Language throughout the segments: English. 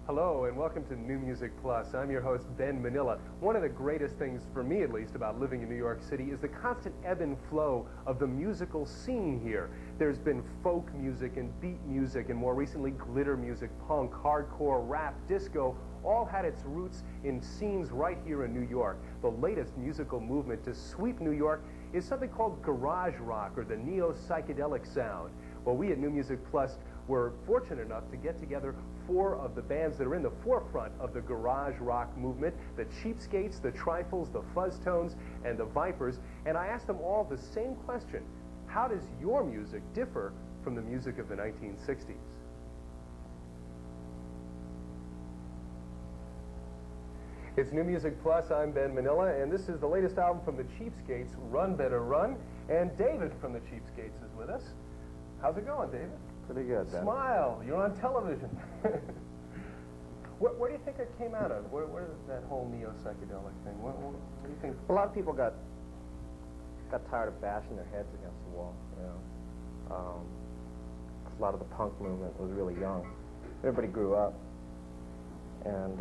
Hello and welcome to New Music Plus. I'm your host, Ben Manila. One of the greatest things, for me at least, about living in New York City is the constant ebb and flow of the musical scene here. There's been folk music and beat music and more recently glitter music, punk, hardcore, rap, disco, all had its roots in scenes right here in New York. The latest musical movement to sweep New York is something called garage rock or the neo-psychedelic sound. Well, we at New Music Plus were fortunate enough to get together 4 of the bands that are in the forefront of the garage rock movement, the Cheepskates, the Trifles, the Fuzztones, and the Vipers, and I asked them all the same question: how does your music differ from the music of the 1960s? It's New Music Plus. I'm Ben Manila, and this is the latest album from the Cheepskates, Run Better Run, and David from the Cheepskates is with us. How's it going, David? Pretty good, Ben. Smile. You're on television. Where do you think it came out of? Where did that whole neo-psychedelic thing? What do you think? A lot of people got tired of bashing their heads against the wall. You know, a lot of the punk movement was really young. Everybody grew up, and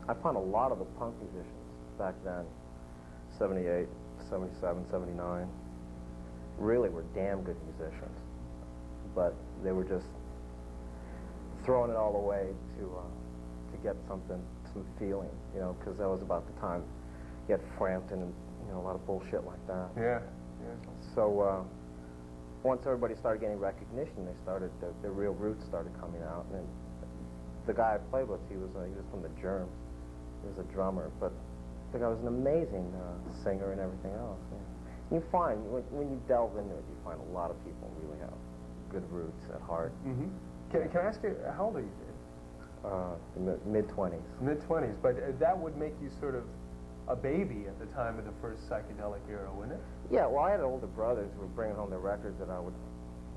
I found a lot of the punk musicians back then, 78, 77, 79, really were damn good musicians. But they were just throwing it all away to get some feeling, you know, because that was about the time you had Frampton and, you know, a lot of bullshit like that. Yeah. So once everybody started getting recognition, they started their real roots started coming out. And the guy I played with, he was from the Germs. He was a drummer, but the guy was an amazing singer and everything else. And you find when you delve into it, you find a lot of people really have good roots at heart. Mm-hmm. Can I ask you, how old are you, Dave? Mid-20s. Mid-20s, but that would make you sort of a baby at the time of the first psychedelic era, wouldn't it? Yeah, well, I had older brothers who were bringing home their records that I would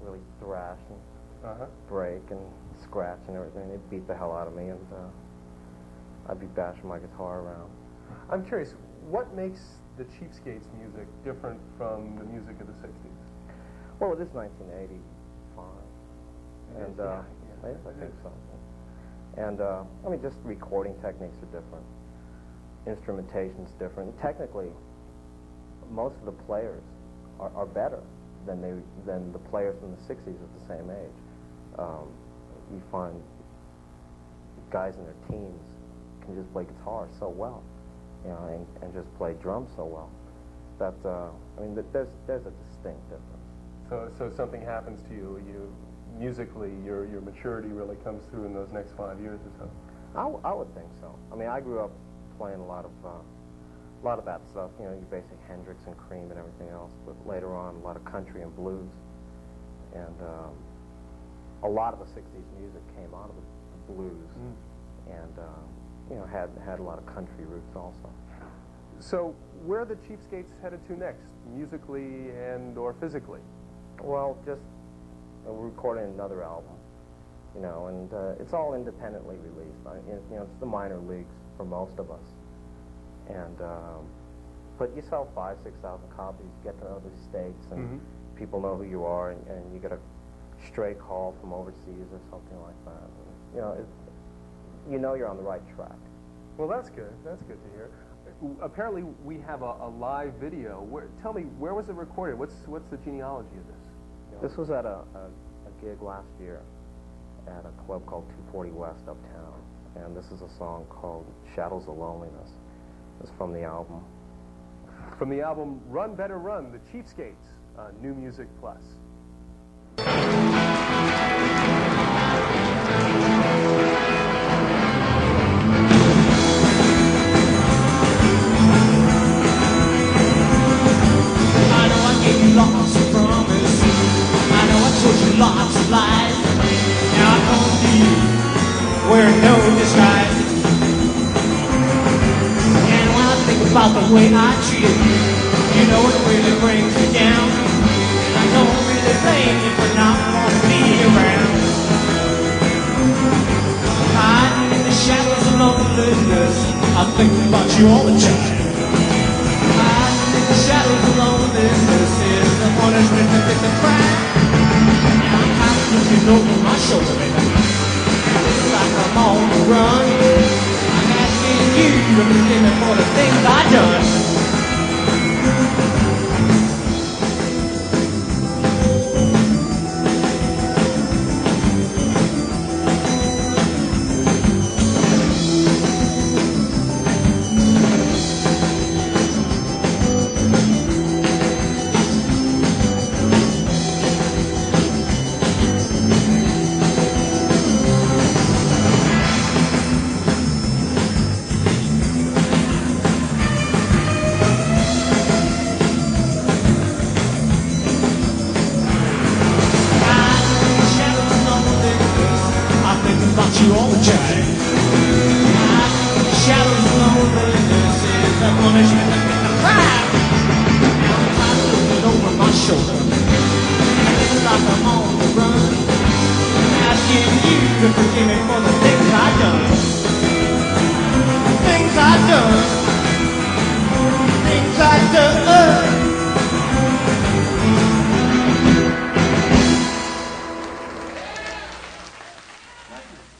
really thrash and break and scratch and everything. They'd beat the hell out of me, and I'd be bashing my guitar around. I'm curious, what makes the Cheepskates music different from the music of the 60s? Well, it is 1985, and yes, I think so. And I mean, just recording techniques are different, instrumentation's different. Technically, most of the players are better than the players from the 60s at the same age. You find guys in their teens can just play guitar so well, you know, and just play drums so well. That I mean, there's a distinct difference. So something happens to you, musically, your maturity really comes through in those next 5 years or so? I would think so. I mean, I grew up playing a lot of that stuff, you know, your basic Hendrix and Cream and everything else, but later on, a lot of country and blues. And a lot of the 60s music came out of the blues, and, you know, had a lot of country roots also. So where are the Cheepskates headed to next, musically and or physically? Well, just we're recording another album, you know, and it's all independently released. You know, it's the minor leagues for most of us. And but you sell 5,000 to 6,000 copies, get to other states, and people know who you are, and you get a stray call from overseas or something like that. And, you know you're on the right track. Well, that's good. That's good to hear. Apparently, we have a live video. Tell me, where was it recorded? What's the genealogy of this? This was at a gig last year at a club called 240 West uptown, and this is a song called Shadows of Loneliness. It's from the album. From the album Run Better Run, the Cheepskates on New Music Plus. Lots of promise. I know I told you lots of lies. Now I come to you wearing no disguise. And when I think about the way I treated you, you know it really brings me down. And I don't really blame you for not wanting me around. Hiding in the shadows of loneliness, I'm thinking about you all the time. Hiding in the shadows of loneliness is the punishment that fits the crime. Now I'm kind of looking over my shoulder, baby. It's like I'm all to forgive me for the things I done. You all the time. Shadows of loneliness is the punishment that gets the crime. I'm looking over my shoulder, feeling like I'm on the run, asking you to forgive me for the